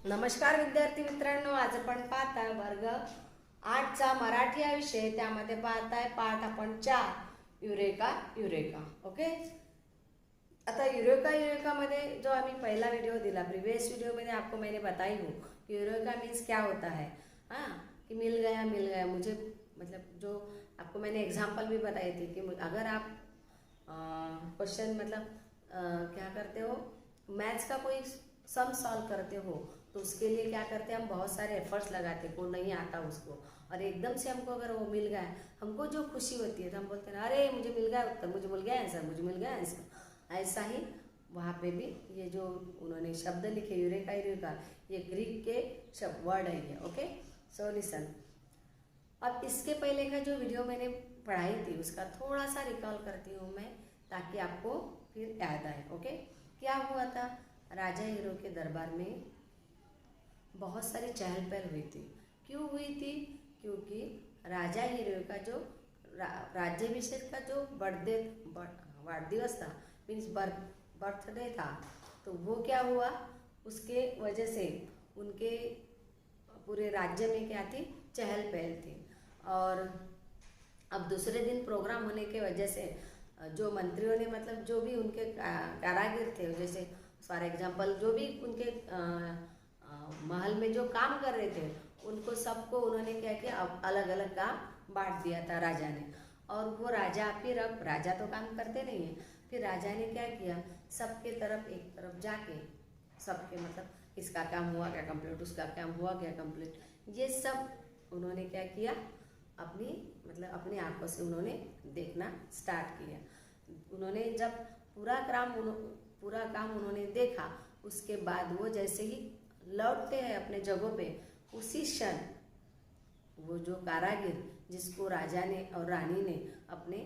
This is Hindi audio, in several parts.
नमस्कार विद्यार्थी मित्रांनो, आज आपण पाहताय वर्ग 8चा मराठी हा विषय. त्यामध्ये पाहताय पाठ आपण 4 युरेका युरेका. ओके, आता युरेका युरेका मध्ये जो आम्ही पहला वीडियो दिला, प्रीवियस वीडियो में आपको मैंने बताई हूँ कि युरेका मीन्स क्या होता है. हाँ, कि मिल गया मुझे, मतलब जो आपको मैंने एग्जाम्पल भी बताई थी कि अगर आप क्वेश्चन क्या करते हो, मैथ्स का कोई सम सॉल्व करते हो तो उसके लिए क्या करते हैं, हम बहुत सारे एफर्ट्स लगाते हैं, को नहीं आता उसको, और एकदम से हमको अगर वो मिल गया, हमको जो खुशी होती है तो हम बोलते हैं अरे मुझे मिल गया उत्तर, मुझे मिल गया आंसर, मुझे मिल गया आंसर. ऐसा ही वहाँ पे भी ये जो उन्होंने शब्द लिखे यूरेका यूरेका, ये ग्रीक के शब्द वर्ड है ये. Okay, so listen. अब इसके पहले का जो वीडियो मैंने पढ़ाई थी उसका थोड़ा सा रिकॉल करती हूँ मैं, ताकि आपको फिर याद आए. ओके, क्या हुआ था, राजा हीरो के दरबार में बहुत सारी चहल पहल हुई थी. क्यों हुई थी, क्योंकि राजा हीरो का जो राज्याभिषेक का जो बर्थ दिवस था, मीन्स बर्थडे था, तो वो क्या हुआ, उसके वजह से उनके पूरे राज्य में क्या थी, चहल पहल थी. और अब दूसरे दिन प्रोग्राम होने के वजह से जो मंत्रियों ने, मतलब जो भी उनके कारागिर थे, जैसे फॉर एग्जाम्पल जो भी उनके महल में जो काम कर रहे थे, उनको सबको उन्होंने क्या किया, अब अलग अलग काम बांट दिया था राजा ने. और वो राजा फिर, अब राजा तो काम करते नहीं है, फिर राजा ने क्या किया, सबके तरफ एक तरफ जाके सबके, मतलब इसका काम हुआ क्या कंप्लीट, उसका काम हुआ क्या कंप्लीट, ये सब उन्होंने क्या किया, अपनी आंखों से उन्होंने देखना स्टार्ट किया. उन्होंने जब पूरा काम उन्होंने देखा, उसके बाद वो जैसे ही लौटते हैं अपने जगहों पे, उसी क्षण वो जो कारागिर जिसको राजा ने और रानी ने अपने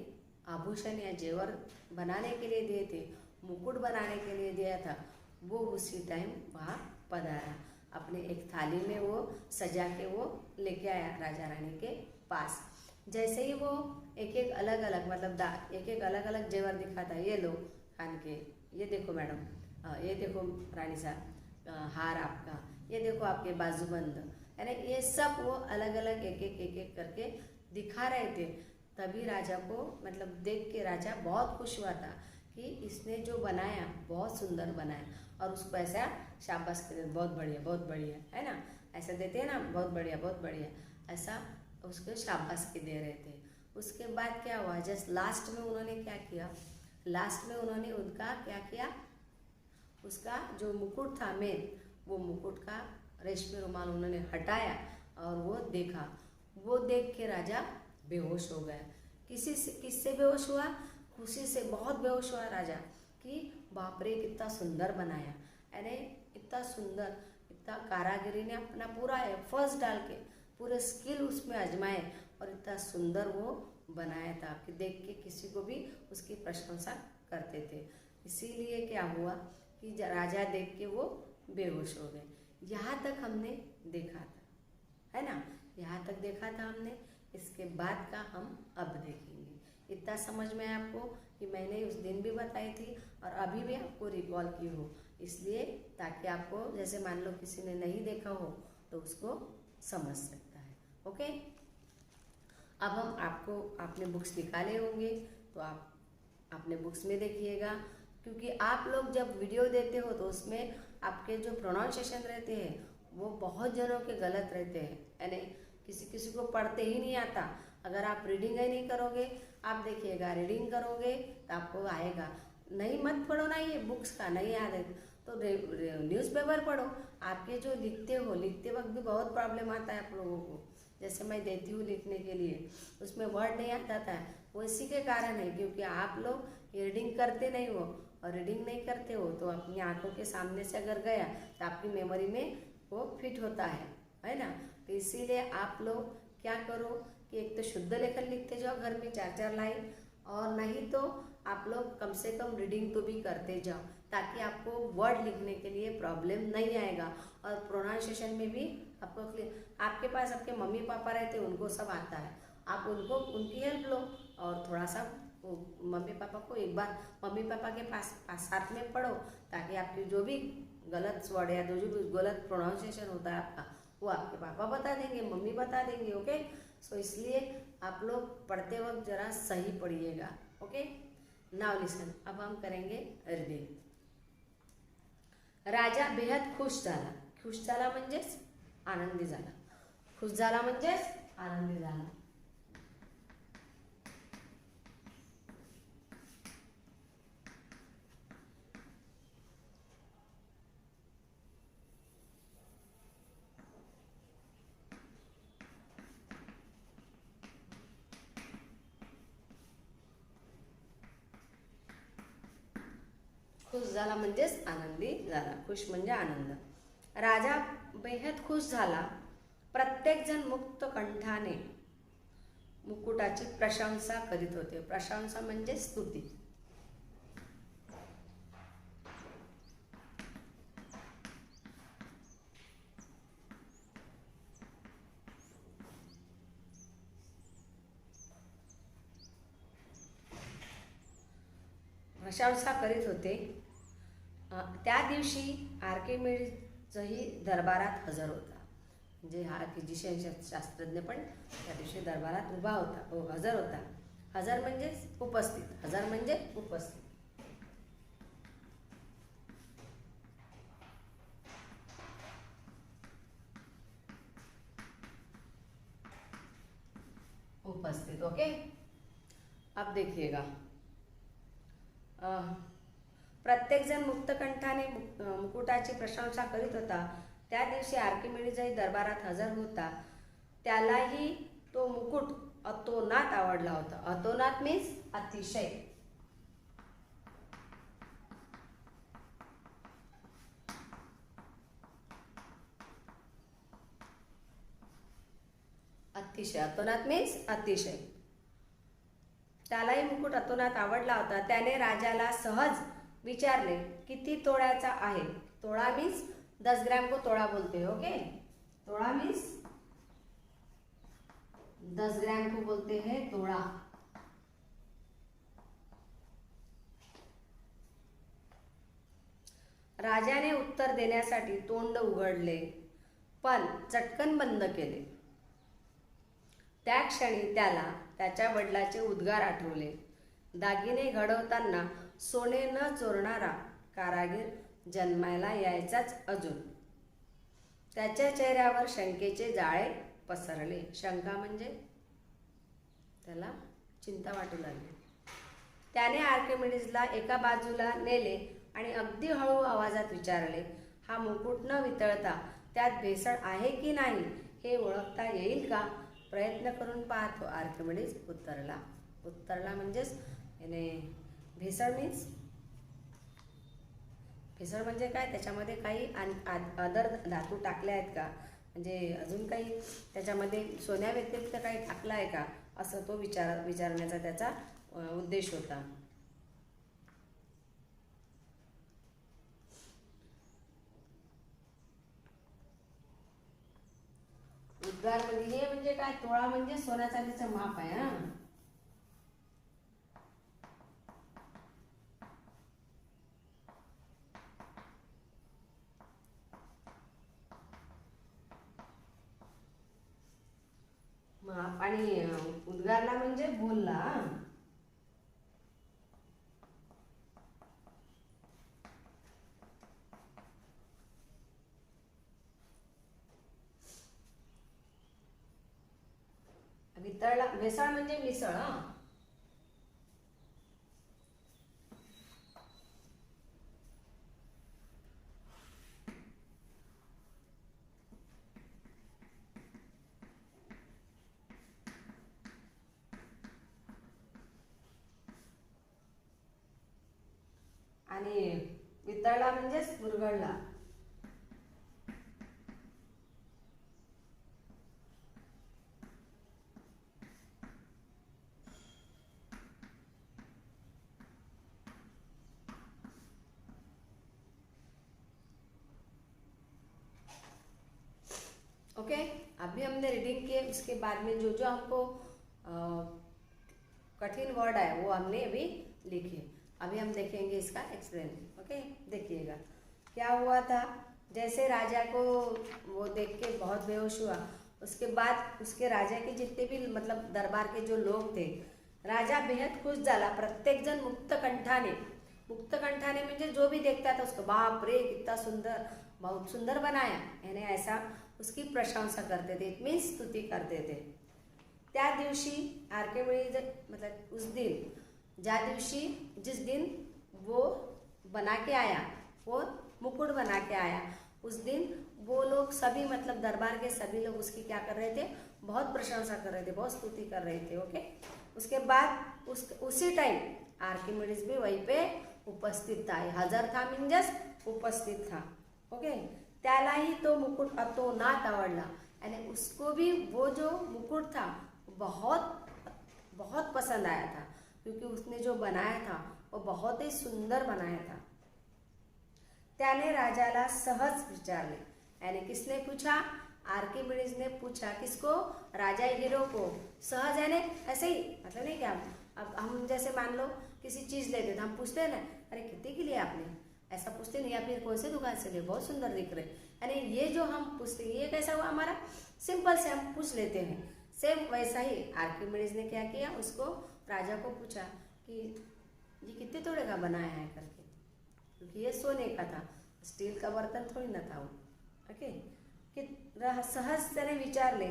आभूषण या जेवर बनाने के लिए दिए थे, मुकुट बनाने के लिए दिया था, वो उसी टाइम वहाँ पधारा. अपने एक थाली में वो सजा के वो लेके आया राजा रानी के पास. जैसे ही वो एक एक अलग अलग, मतलब एक एक अलग अलग जेवर दिखाता, ये लो खान के, ये देखो मैडम, ये देखो रानी साहब, हार आपका, ये देखो आपके बाजूबंद, यानी ये सब वो अलग अलग एक एक करके दिखा रहे थे. तभी राजा को, मतलब देख के राजा बहुत खुश हुआ था कि इसने जो बनाया बहुत सुंदर बनाया, और उसको ऐसा शाबाश के, बहुत बढ़िया है ना, ऐसा देते हैं ना, बहुत बढ़िया, ऐसा उसको शाबाश के दे रहे थे. उसके बाद क्या हुआ, जस्ट लास्ट में उन्होंने क्या किया, लास्ट में उन्होंने उनका क्या किया, उसका जो मुकुट था मेन, वो मुकुट का रेशमी रुमाल उन्होंने हटाया और वो देखा. वो देख के राजा बेहोश हो गया. किससे बेहोश हुआ, खुशी से बहुत बेहोश हुआ राजा, कि बाप रे कितना सुंदर बनाया, अरे इतना सुंदर, इतना कारागिरी ने अपना पूरा एफर्ट्स डाल के पूरे स्किल उसमें आजमाए और इतना सुंदर वो बनाया था कि देख के किसी को भी उसकी प्रशंसा करते थे. इसीलिए क्या हुआ कि राजा देख के वो बेहोश हो गए. यहाँ तक हमने देखा था, है ना, यहाँ तक देखा था हमने. इसके बाद का हम अब देखेंगे. इतना समझ में आया आपको कि मैंने उस दिन भी बताई थी और अभी भी आपको रिकॉल की हो, इसलिए ताकि आपको, जैसे मान लो किसी ने नहीं देखा हो तो उसको समझ सकता है. ओके, अब हम आपने बुक्स निकाले होंगे तो आप अपने बुक्स में देखिएगा, क्योंकि आप लोग जब वीडियो देते हो तो उसमें आपके जो प्रोनाउंसिएशन रहते हैं वो बहुत जनों के गलत रहते हैं, यानी किसी को पढ़ते ही नहीं आता. अगर आप रीडिंग ही नहीं करोगे, आप देखिएगा रीडिंग करोगे तो आपको आएगा. नहीं, मत पढ़ो ना, ये बुक्स का नहीं याद है तो न्यूज़पेपर पढ़ो. आपके जो लिखते वक्त भी बहुत प्रॉब्लम आता है आप लोगों को. जैसे मैं देती हूँ लिखने के लिए, उसमें वर्ड नहीं आता था, वो इसी के कारण है क्योंकि आप लोग रीडिंग करते नहीं हो, और रीडिंग नहीं करते हो तो अपनी आंखों के सामने से अगर गया तो आपकी मेमोरी में वो फिट होता है ना. तो इसीलिए आप लोग क्या करो कि एक तो शुद्ध लेखन लिखते जाओ घर में 4-4 लाइन, और नहीं तो आप लोग कम से कम रीडिंग तो भी करते जाओ, ताकि आपको वर्ड लिखने के लिए प्रॉब्लम नहीं आएगा. और प्रोनाउंसिएशन में भी आपको आपके पास आपके मम्मी पापा रहते हैं, उनको सब आता है, आप उनकी हेल्प लो और थोड़ा सा मम्मी पापा को एक बार मम्मी पापा के पास साथ में पढ़ो, ताकि आपकी जो भी गलत वर्ड या जो भी गलत प्रोनाउंसिएशन होता है आपका, वो आपके पापा बता देंगे, मम्मी बता देंगे। ओके, सो इसलिए आप लोग पढ़ते वक्त जरा सही पढ़िएगा। ओके, नाउ लिसन, अब हम करेंगे रीडिंग। राजा बेहद खुश झाला। खुश झाला म्हणजेच आनंदी झाला, खुश झाला म्हणजेच आनंदी झाला। खुश झाला म्हणजेच आनंदी झाला, खुश म्हणजे आनंद। राजा बेहद खुश झाला। प्रत्येक जण मुक्त कंठाने मुकुटाची प्रशंसा करीत होते। प्रशंसा म्हणजे स्तुती। प्रशंसा करीत होते। त्या दिवशी आर्किमिडीजही दरबारात हजर होता। म्हणजे हा फिजिशियन शास्त्रज्ञ पण त्या दिवशी दरबारात उभा होता, हजर होता। हजर म्हणजे उपस्थित, हजर म्हणजे उपस्थित। उपस्थित। ओके, अब देखिएगा, प्रत्येक जण मुक्तकंठाने मुकुटाची प्रशंसा करीत होता। त्या दिवशी आर्किमिडीजही दरबारात हजर होता। त्यालाही तो मुकुट अतोनात आवडला होता। अतोनात मीन्स अतिशय। अतिशय, अतोनात मीन्स अतिशय। त्यालाही मुकुट अतोनात आवडला होता। त्याने राजाला सहज विचारले, किती तोळ्याचा आहे? तोळा मीन्स 10 ग्राम को तोड़ा बोलते हैं। ओके, तोड़ा मीन्स 10 ग्राम को बोलते हैं तोड़ा। राजाने उत्तर देण्यासाठी तोंड उघडले, पण चटकन बंद केले। त्या क्षणी त्याला त्याच्या वडिलांचे उद्गार आठवले। दागिने घडवताना सोने न चोरणारा कारागीर जन्माला यायचाच अजून। त्याच्या चेहऱ्यावर शंकेचे जाळे पसरले। शंका म्हणजे त्याला चिंता वाटू लागली। त्याने आर्किमिडीजला एका बाजूला नेले आणि अगदी हळू आवाजात विचारले, हा मुकुट न वितळता त्यात भेसळ आहे की नाही हे ओळखता येईल का? प्रयत्न करून पाहतो, आर्किमिडीज उत्तरला। उत्तरला म्हणजेच भेसळ मीन्स, भेसळ म्हणजे काय, त्याच्यामध्ये काही अदर धातू टाकल्या आहेत का, म्हणजे अजून काही त्याच्यामध्ये सोन्या व्यतिरिक्त काही टाकलं आहे का, असं तो विचारण्याचा त्याचा उद्देश होता। उद्गार म्हणजे हे म्हणजे काय, तोळा म्हणजे सोन्या चांदीचं माप आहे। हा, माप, आणि उद्गारला म्हणजे बोलला। वितळला, भेसळ म्हणजे मिसळ। आणि वितळला म्हणजेच मुरगळला। ओके, अभी हमने रीडिंग किए, उसके बाद में जो जो हमको कठिन वर्ड है वो हमने अभी लिखे। अभी हम देखेंगे इसका एक्सप्लेन। ओके, देखिएगा, क्या हुआ था, जैसे राजा को वो देख के बहुत बेहोश हुआ, उसके बाद उसके राजा के जितने भी मतलब दरबार के जो लोग थे, राजा बेहद खुश झाला. प्रत्येक जण मुक्तकंठाने म्हणजे जो भी देखता था उसको बाप रे कितना सुंदर, बहुत सुंदर बनाया, यानी ऐसा उसकी प्रशंसा करते थे, इट मीन्स स्तुति करते थे. त्या दिवशी आर्किमिडीज मतलब उस दिन जिस दिन वो बना के आया, वो मुकुट बना के आया, उस दिन वो लोग सभी मतलब दरबार के सभी लोग उसकी क्या कर रहे थे, बहुत प्रशंसा कर रहे थे, बहुत स्तुति कर रहे थे. ओके, उसके बाद उसी टाइम आर्किमिडीज भी वहीं पे उपस्थित था. हजर था मीन्स उपस्थित था. ओके, त्यालाही तो मुकुट अतोनात आवडला, यानी उसको भी वो जो मुकुट था बहुत बहुत पसंद आया था, क्योंकि उसने जो बनाया था वो बहुत ही सुंदर बनाया था. त्याने राजाला सहज विचारले, यानी किसने पूछा, आर्किमिडीज ने पूछा, किसको, राजा हीरो को. सहज यानी ऐसे ही, मतलब नहीं क्या, अब हम जैसे मान लो किसी चीज़ लेते तो हम पूछते हैं ना, अरे कितने की लिए आपने, ऐसा पूछते नहीं, या फिर कौन से दुकान से लिए, बहुत सुंदर दिख रहे. यानी ये जो हम पूछते हैं ये कैसा हुआ, हमारा सिंपल से हम पूछ लेते हैं. सेम वैसा ही आर्किमिडीज ने क्या किया, उसको राजा को पूछा कि ये कितने तोड़े का बनाया है करके, क्योंकि ये सोने का था, स्टील का बर्तन थोड़ी ना था वो. ओके, कि सहज त्याने विचारले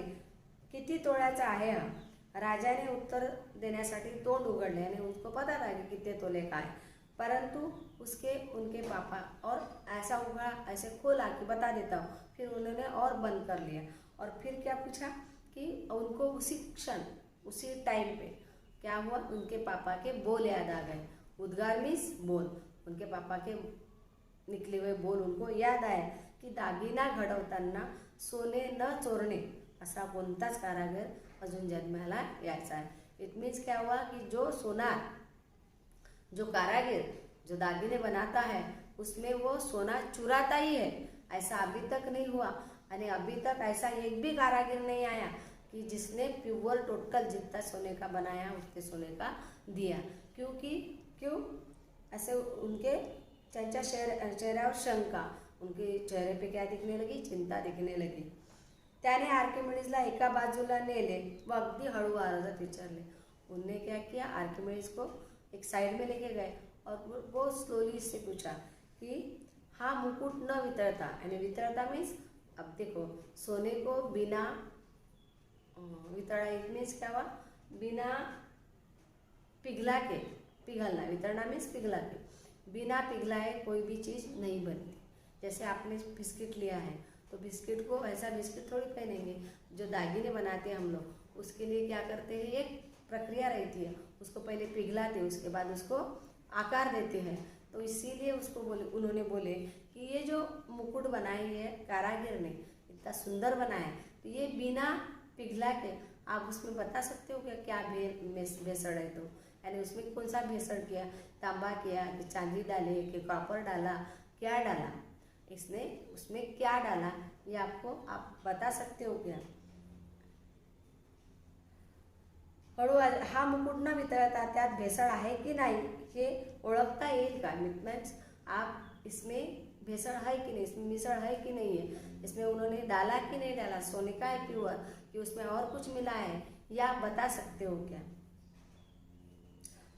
किती तोळ्याचा आहे हा. राजाने उत्तर देण्यासाठी तोंड उघडले आणि उसको पता था कि कितने तोले का है, परंतु उनके पापा और ऐसा उघड़ा, ऐसे खोला कि बता देता हूँ, फिर उन्होंने और बंद कर लिया. और फिर क्या पूछा कि उनको उसी क्षण उसी टाइम पे क्या हुआ, उनके पापा के बोल याद आ गए. उद्गार मीन्स बोल, उनके पापा के निकले हुए बोल उनको याद आए की दागिना घडवताना सोने न चोरणे असा कोणताच कारागीर अजून जन्माला यायचा आहे. इट मीन्स क्या हुआ कि जो सोनार, जो कारागिर जो दागिने बनाता है उसमें वो सोना चुराता ही है, ऐसा अभी तक नहीं हुआ. और अभी तक ऐसा एक भी कारागिर नहीं आया कि जिसने प्योर टोटल जितना सोने का बनाया उतने सोने का दिया. क्यों ऐसे उनके त्यांच्या चेहऱ्यावर शंका, उनके चेहरे पे क्या दिखने लगी, चिंता दिखने लगी. त्याने आर्किमिडीजला एका बाजूला नेले व अगदी हळू आवाजात विचारले. उनने क्या किया, आर्किमिडीज को एक साइड में लेके गए और वो स्लोली से पूछा कि हाँ मुकुट न वितरता, यानी वितरता मीन्स, अब देखो सोने को बिना वितरणा, इट मीन्स क्या हुआ, बिना पिघला के, पिघलना, वितरणा मीन्स पिघला के, बिना पिघलाए कोई भी चीज़ नहीं बनती. जैसे आपने बिस्किट लिया है तो बिस्किट को ऐसा बिस्किट थोड़ी पहनेंगे, जो दागिने बनाते हैं हम लोग उसके लिए क्या करते हैं, एक प्रक्रिया रहती है, उसको पहले पिघलाते हैं, उसके बाद उसको आकार देते हैं. तो इसीलिए उसको उन्होंने बोले कि ये जो मुकुट बनाई है कारागिर ने इतना सुंदर बनाया है, तो ये बिना पिघला के, आप उसमें बता सकते हो क्या भेसड़ है, तो यानी उसमें कौन सा भेसड़ किया, तांबा किया कि चांदी डाले कि कॉपर डाला, क्या डाला, इसने उसमें क्या डाला, ये आपको आप बता सकते हो क्या. हळू हा मुकुट न वितळता त्यात भेसळ आहे की नाही हे ओळखता येईल का. मीन्स आप इसमें भेसळ है कि नहीं, इसमें मिसळ है कि नहीं है, इसमें उन्होंने डाला कि नहीं डाला, सोने का है प्योर कि उसमें और कुछ मिला है, या आप बता सकते हो क्या.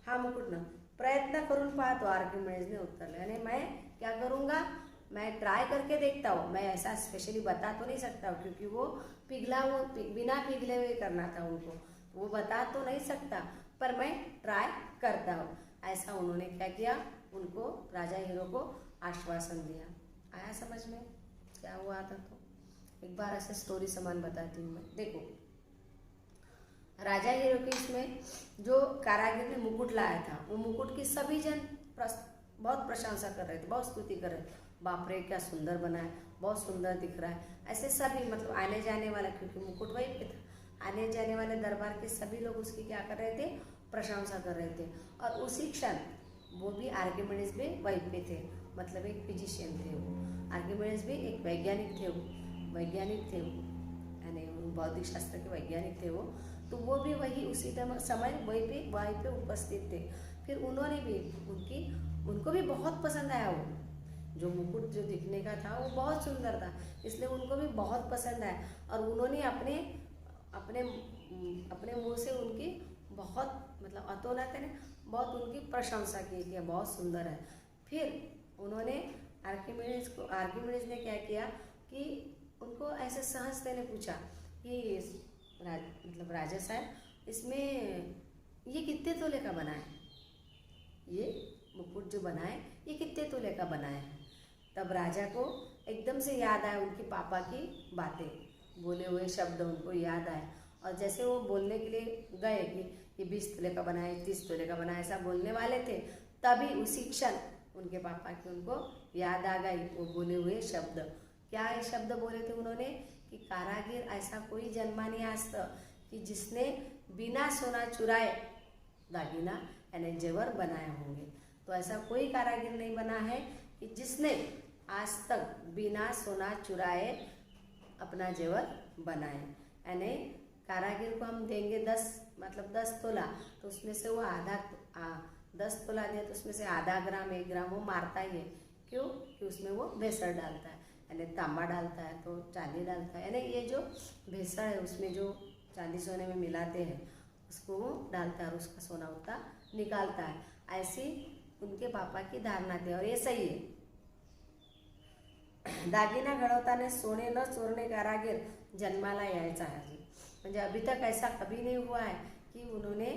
हा मुकुट न प्रयत्न करून पाहतो, आर्किमिडीज ने उत्तर दिया. यानी मैं क्या करूँगा, मैं ट्राई करके देखता हूँ, मैं ऐसा स्पेशली बता तो नहीं सकता हूँ, क्योंकि वो पिघला हुआ बिना पिघले हुए करना था उनको, वो बता तो नहीं सकता, पर मैं ट्राई करता हूँ. ऐसा उन्होंने क्या किया, उनको राजा हीरो को आश्वासन दिया. आया समझ में क्या हुआ था. तो एक बार ऐसे स्टोरी समान बताती हूँ मैं. देखो राजा हीरो के इसमें जो कारागिर ने मुकुट लाया था, वो मुकुट की सभी जन बहुत प्रशंसा कर रहे थे, बहुत स्तुति कर रहे थे, बाप रे क्या सुंदर बना है, बहुत सुंदर दिख रहा है. ऐसे सभी मतलब आने जाने वाला, क्योंकि मुकुट वहीं पे था, आने जाने वाले दरबार के सभी लोग उसकी क्या कर रहे थे, प्रशंसा कर रहे थे. और उसी क्षण वो भी आर्किमिडीज भी वहीं पे थे, मतलब एक फिजिशियन थे वो. आर्किमिडीज भी एक वैज्ञानिक थे वो, यानी भौतिक शास्त्र के वैज्ञानिक थे वो. तो वो भी वही उसी समय वहीं पे उपस्थित थे. फिर उन्होंने भी उनको भी बहुत पसंद आया वो, जो मुकुट जो दिखने का था वो बहुत सुंदर था, इसलिए उनको भी बहुत पसंद आया और उन्होंने अपने अपने अपने मुंह से उनकी बहुत मतलब अतोनाते ने बहुत उनकी प्रशंसा की कि बहुत सुंदर है। फिर उन्होंने आर्किमिडीज ने क्या किया कि उनको ऐसे सहजते ने पूछा कि मतलब राजा साहब, इसमें ये कितने तोले का बना है, ये मुकुट जो बना है ये कितने तोले का बना है। तब राजा को एकदम से याद आया उनके पापा की बातें, बोले हुए शब्द उनको याद आए और जैसे वो बोलने के लिए गए कि ये 20 तोले का बना है, 30 तोले का बना है, ऐसा बोलने वाले थे, तभी उसी क्षण उनके पापा की उनको याद आ गई वो बोले हुए शब्द। क्या ये शब्द बोले थे उन्होंने कि कारागिर ऐसा कोई जन्मा नहीं आज तक कि जिसने बिना सोना चुराए दागिना यानी जेवर बनाए होंगे। तो ऐसा कोई कारागिर नहीं बना है कि जिसने आज तक बिना सोना चुराए अपना जेवर बनाए। यानी कारागिर को हम देंगे 10 तोला, तो उसमें से वो 10 तोला दिया तो उसमें से आधा ग्राम 1 ग्राम वो मारता ही है। क्यों? कि उसमें वो भेसळ डालता है, यानी तांबा डालता है तो चांदी डालता है, यानी ये जो भेसळ है उसमें जो चांदी सोने में मिलाते हैं उसको वो डालता है और उसका सोना उतना निकालता है। ऐसी उनके पापा की धारणा थी और ये सही है। दागिना घडवताना सोने न चोरणे कारागीर जन्माला यायचा है। म्हणजे अभी तक ऐसा कभी नहीं हुआ है कि उन्होंने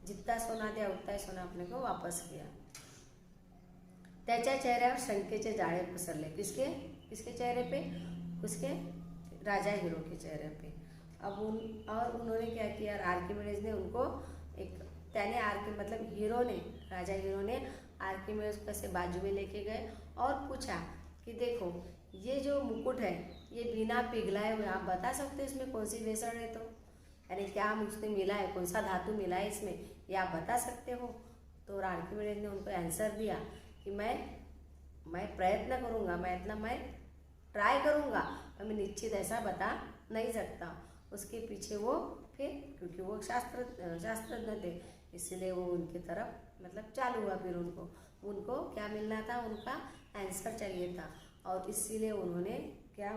जितना सोना दिया उतना ही सोना अपने को वापस किया। त्याच्या चेहऱ्यावर शंकेचे जाळे पसरले। किसके चेहरे पे? उसके राजा हीरो के चेहरे पे। अब उन्होंने क्या किया, आर्किमिडीज ने उनको राजा हीरो ने आर्किमिडीज को ऐसे बाजू में लेके गए और पूछा कि देखो ये जो मुकुट है ये बिना पिघलाए हुए, आप बता सकते हो इसमें कौन सी भेसळ है? तो यानी क्या हम उसमें मिला है, कौन सा धातु मिला है इसमें, ये आप बता सकते हो? तो आर्किमिडीज ने उनको आंसर दिया कि मैं प्रयत्न करूँगा, मैं ट्राई करूँगा, मैं निश्चित ऐसा बता नहीं सकता। उसके पीछे वो फिर क्योंकि वो शास्त्रज्ञ थे इसलिए वो उनकी तरफ मतलब चालू हुआ। फिर उनको क्या मिलना था, उनका आंसर चाहिए था और इसीलिए उन्होंने क्या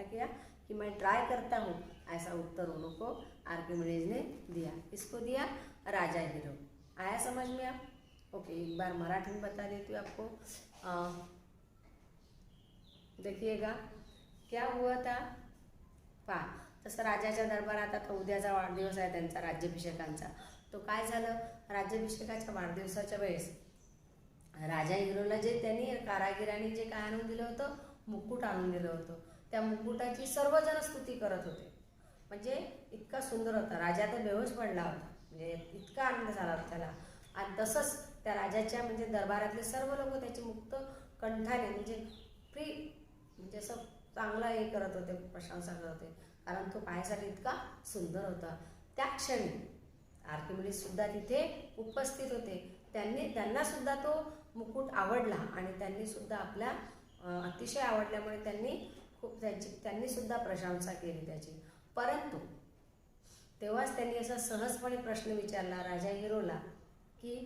किया कि मैं ट्राई करता हूँ, ऐसा उत्तर उनको आर्किमिडीज ने दिया। किसको दिया? राजा हीरो। आया समझ में आप? ओके, एक बार मराठी में बता देती हूँ आपको। देखिएगा क्या हुआ था। पहा, तसं राजाच्या दरबारात आता उद्याचा वाढदिवस आहे त्यांचा राज्याभिषेकांचा। तो काय झालं, राज्याभिषेकाच्या वाढदिवसाच्या वेळेस राजा हिरोला जे त्यांनी कारागिरांनी जे काय आणून दिलं होतं, मुकुट आणून दिलं होतं, त्या मुकुटाची सर्वजण स्तुती करत होते। म्हणजे इतका सुंदर होता, राजा तर बेहोश पडला होता, म्हणजे इतका आनंद झाला होता त्याला। आणि तसंच त्या राजाच्या म्हणजे दरबारातले सर्व लोक त्याची मुक्त कंठाने म्हणजे फ्री म्हणजे असं चांगला हे करत होते, प्रशंसा करत होते, कारण तो पाहायसाठी इतका सुंदर होता। त्या क्षणी आर्किमिडीज सुद्धा तिथे उपस्थित होते। त्यांना सुद्धा तो मुकुट आवडला आणि त्यांनी सुद्धा आपल्या अतिशय आवडल्यामुळे त्यांनी सुद्धा प्रशंसा केली त्याची। परंतु तेव्हाच त्यांनी असा सहजपणे प्रश्न विचारला राजा हिरोला की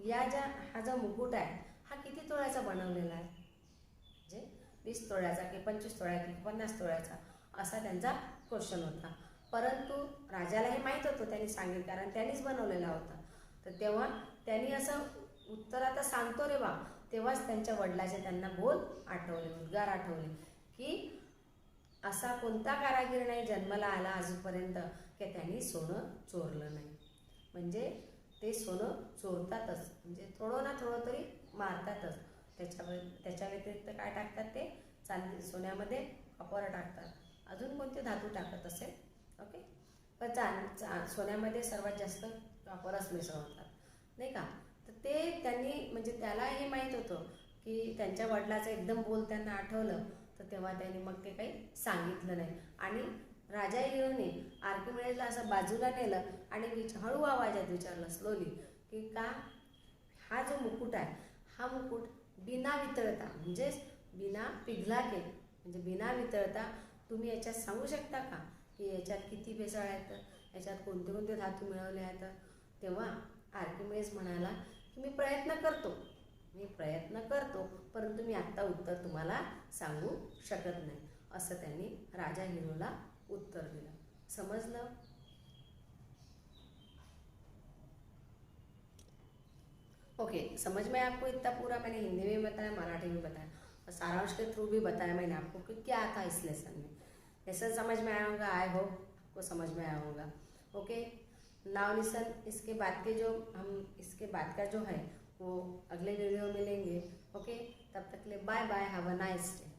हा जो मुकुट आहे हा किती तोळ्याचा बनवलेला आहे, म्हणजे 20 तोळ्याचा की 25 तोळ्याचा की 50 तोळ्याचा, असा त्यांचा क्वेश्चन होता। परंतु राजाला हे माहीत होतं, त्यांनी सांगितलं, कारण त्यांनीच बनवलेला होता। तर तेव्हा त्यांनी असं उत्तर आता सांगतो रे बा, तेव्हाच त्यांच्या वडिलाचे त्यांना उद्गार आठवले की असा कोणता कारागीर नाही जन्माला आला आजपर्यंत की त्यांनी सोनं चोरलं नाही। म्हणजे ते सोनं चोरतातच, म्हणजे थोडं ना थोडं तरी मारतातच। त्याच्या व्यतिरिक्त काय टाकतात, ते सोन्यामध्ये कॉपर टाकतात, अजून कोणते धातू टाकत असेल, ओके, पण सोन्यामध्ये सर्वात जास्त कॉपरच मिसळतात, नाही का? तर ते त्यांनी म्हणजे त्याला हे माहीत होतं की त्यांच्या वडिलाचं एकदम बोल त्यांना आठवलं, तर तेव्हा त्यांनी मग ते काही सांगितलं नाही। आणि राजा हिरोने आर्किमिडीजला असं बाजूला नेलं आणि हळू आवाजात विचारलं स्लोली की हा जो मुकुट आहे हा मुकुट बिना वितळता म्हणजे बिना पिघला के म्हणजे बिना वितळता तुम्ही याच्यात सांगू शकता का की याच्यात किती भेसळ आहेत, याच्यात कोणते कोणते धातू मिळवले आहेत? तेव्हा आर्किमिडीज म्हणाला की मी प्रयत्न करतो, मी प्रयत्न करतो, परंतु मी आत्ता उत्तर तुम्हाला सांगू शकत नाही, असं त्यांनी राजा हिरोला उत्तर दिलं. समजलं? ओके, समझ में आपको इतना पूरा? मैंने हिंदी में बताया, मराठी में बताया और सारांश के थ्रू भी बताया मैंने आपको कि क्या था इस लेसन में. लेसन समझ में आया होगा, आई होप आपको समझ में आया होगा. Okay, now listen. इसके बाद के जो हम इसके बाद का जो है वो अगले वीडियो में लेंगे. ओके, तब तक के लिए bye bye, have a nice day.